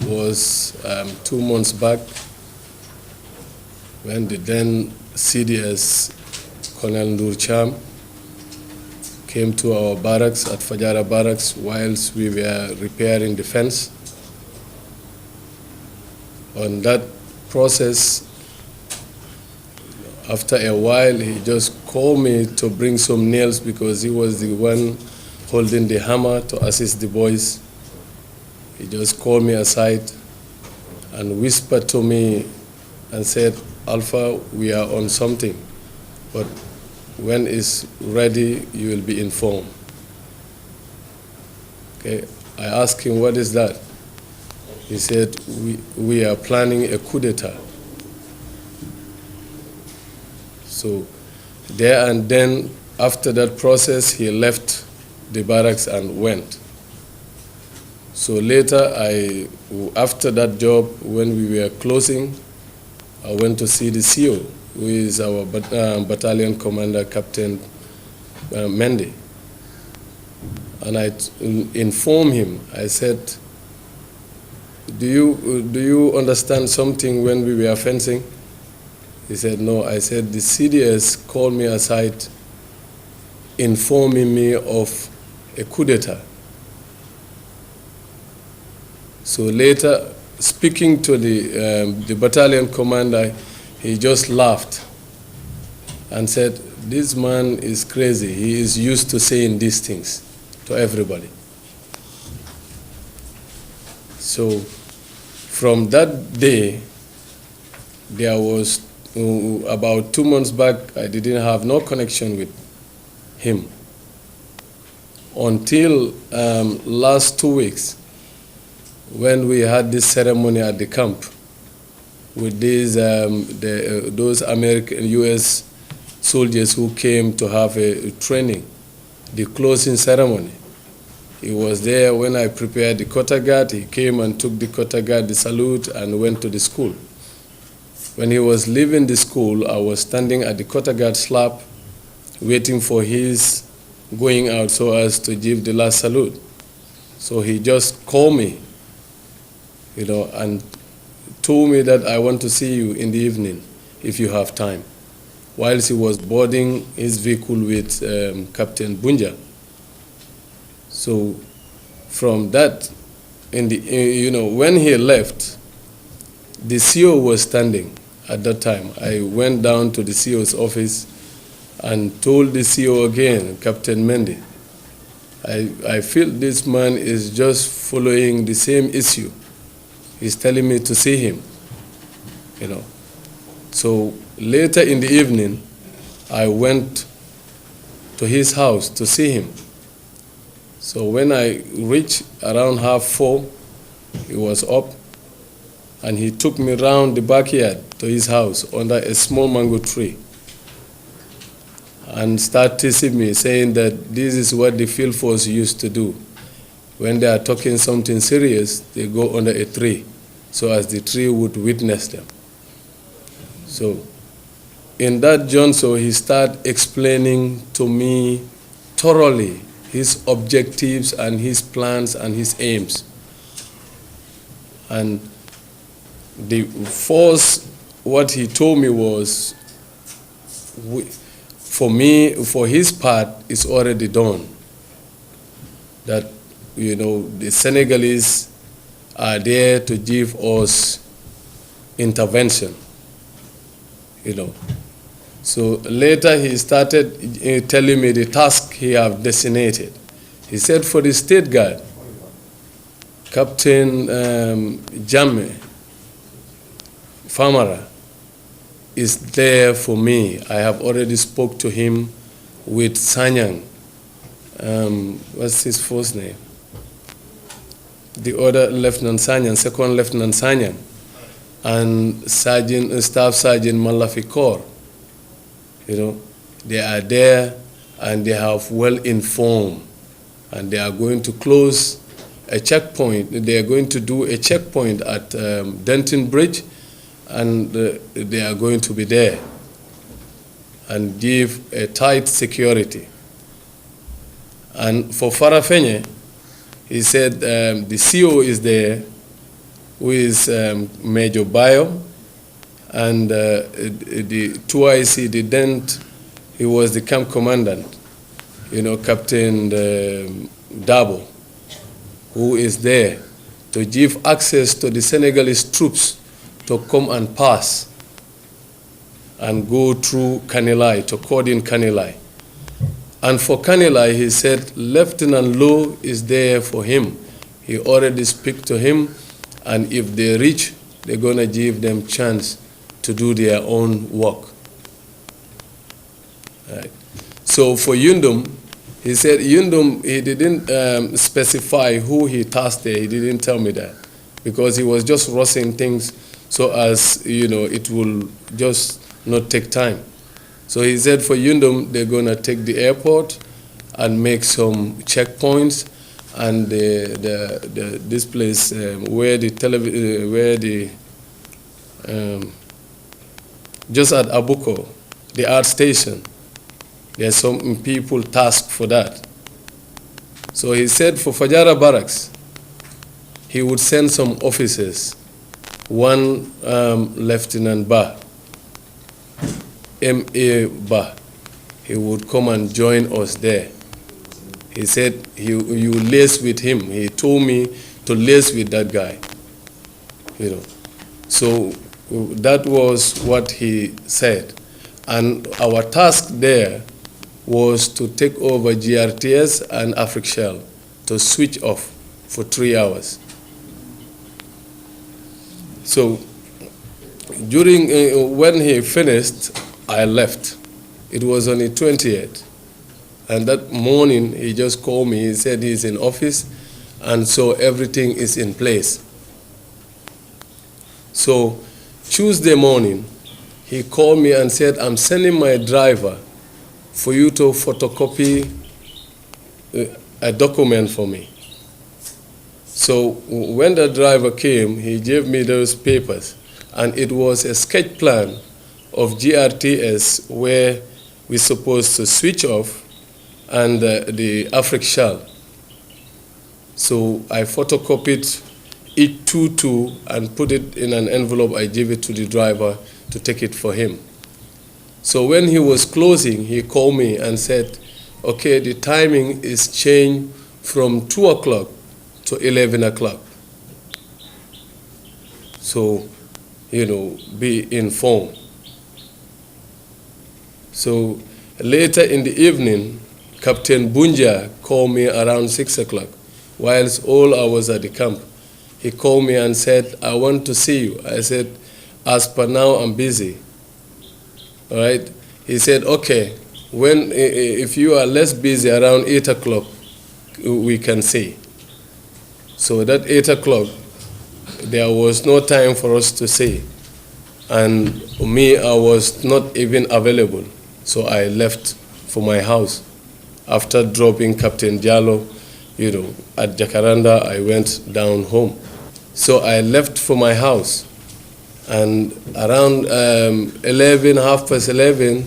was 2 months back when the then CDS Colonel Ndru Cahm came to our barracks at Fajara Barracks whilst we were repairing the fence. On that process, after a while, he just called me to bring some nails because he was the one holding the hammer to assist the boys. He just called me aside and whispered to me and said, "Alpha, we are on something, but when it's ready, you will be informed." Okay. I asked him, "What is that?" He said, we are planning a coup d'etat. So there and then, after that process, he left the barracks and went. So later, after that job, when we were closing, I went to see the CO, who is our battalion commander, Captain Mendy. And I informed him, I said, do you understand something when we were fencing? He said, no. I said, the CDS called me aside, informing me of a coup d'etat. So later, speaking to the battalion commander, he just laughed and said, "This man is crazy. He is used to saying these things to everybody." So from that day, there was about 2 months back, I didn't have no connection with him until last 2 weeks when we had this ceremony at the camp with these those American U.S. soldiers who came to have a training, the closing ceremony. He was there when I prepared the quarter guard. He came and took the quarter guard, the salute, and went to the school. When he was leaving the school, I was standing at the quarter guard slab waiting for his going out so as to give the last salute. So he just called me, and told me that, "I want to see you in the evening if you have time," whilst he was boarding his vehicle with Captain Bunja. So from that, when he left, the CO was standing at that time. I went down to the CO's office and told the CO again, Captain Mendy, I feel this man is just following the same issue. He's telling me to see him, So later in the evening, I went to his house to see him. So when I reached around 3:30, he was up, and he took me around the backyard to his house under a small mango tree and started teasing me, saying that this is what the field force used to do. When they are talking something serious, they go under a tree, so as the tree would witness them. So in that juncture, he started explaining to me thoroughly his objectives and his plans and his aims. And the first, what he told me was, for his part, it's already done. That, the Senegalese are there to give us intervention, So later he started telling me the task he have designated. He said, for the state guard, Captain Jammeh Famara is there for me. I have already spoke to him with Sanyang. What's his first name? The other Lieutenant Sanyang, Second Lieutenant Sanyang, and Staff Sergeant Malafikor. They are there and they have well informed, and they are going to close a checkpoint. They are going to do a checkpoint at Denton Bridge, and they are going to be there and give a tight security. And for Farafenye, he said the CO is there who is Major Bayo, and the 2IC, he was the camp commandant, Captain Dabo, who is there to give access to the Senegalese troops to come and pass and go through Kanilai, to Kodin Kanilai. And for Kanilai, he said Lieutenant Low is there for him. He already speak to him, and if they reach, they're going to give them chance to do their own work. Right. So for Yundum, he said Yundum, he didn't specify who he tasked there. He didn't tell me that, because he was just rushing things so as, it will just not take time. So he said for Yundum, they're going to take the airport and make some checkpoints, and this place where just at Abuko, the art station, there's some people tasked for that. So he said for Fajara Barracks, he would send some officers, one Lieutenant Ba, M.A. Ba. He would come and join us there. He said, you liaise with him. He told me to liaise with that guy. So that was what he said. And our task there was to take over GRTS and Africshell, to switch off for 3 hours. So during when he finished, I left. It was on the 20th. And that morning, he just called me. He said he's in office, and so everything is in place. So Tuesday morning, he called me and said, I'm sending my driver for you to photocopy a document for me. So when the driver came, he gave me those papers, and it was a sketch plan of GRTS where we're supposed to switch off, and the Africshell. So I photocopied each two and put it in an envelope. I gave it to the driver to take it for him. So when he was closing, he called me and said, okay, the timing is changed from 2 o'clock to 11 o'clock. So, be informed. So later in the evening, Captain Bunja called me around 6 o'clock, whilst all I was at the camp. He called me and said, I want to see you. I said, as per now, I'm busy. All right? He said, okay, if you are less busy around 8 o'clock, we can see. So that 8 o'clock, there was no time for us to see. And me, I was not even available. So I left for my house. After dropping Captain Jallo, at Jacaranda, I went down home. So I left for my house. And around 11:30,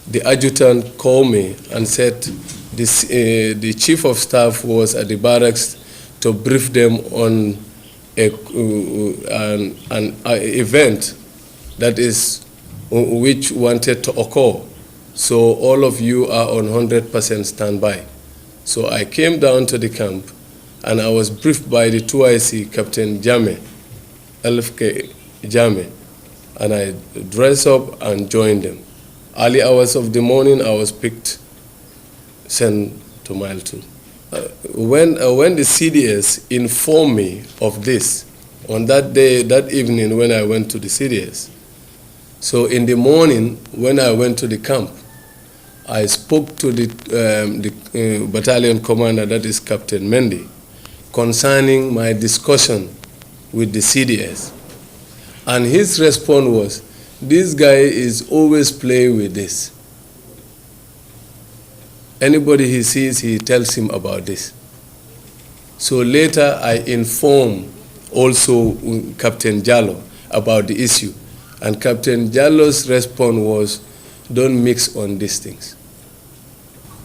the adjutant called me and said the chief of staff was at the barracks to brief them on an event that is which wanted to occur. So all of you are on 100% standby. So I came down to the camp, and I was briefed by the 2IC Captain Jame, LFK Jame, and I dressed up and joined them. Early hours of the morning, I was picked, sent to Mile 2. When the CDS informed me of this, on that day, that evening when I went to the CDS, so in the morning when I went to the camp, I spoke to the battalion commander, that is Captain Mendy, concerning my discussion with the CDS. And his response was, this guy is always playing with this. Anybody he sees, he tells him about this. So later I informed also Captain Jallo about the issue. And Captain Jallo's response was, don't mix on these things.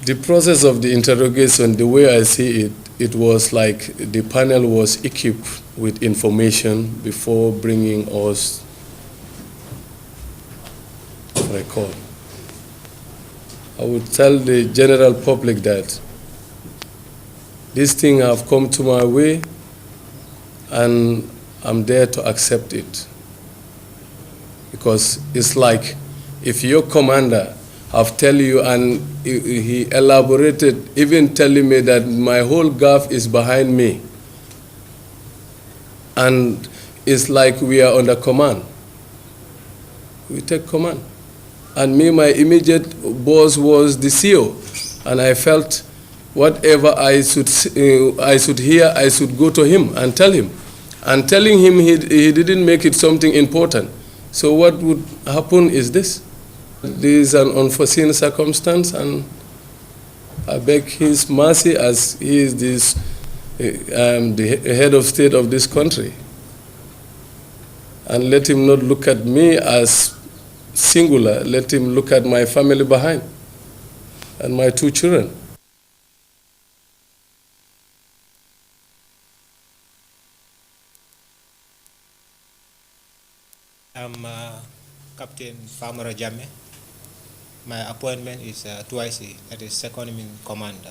The process of the interrogation, the way I see it, it was like the panel was equipped with information before bringing us for a call. I would tell the general public that this thing have come to my way and I'm there to accept it. Because it's like if your commander have tell you, and he elaborated, even telling me that my whole gulf is behind me, and it's like we are under command. We take command. And me, my immediate boss was the CEO, and I felt whatever I should hear, I should go to him and tell him. And telling him he didn't make it something important. So what would happen is this. This is an unforeseen circumstance, and I beg his mercy as he is the head of state of this country. And let him not look at me as singular. Let him look at my family behind and my 2 children. I'm Captain Famara Jammeh. My appointment is twice, that is second in command.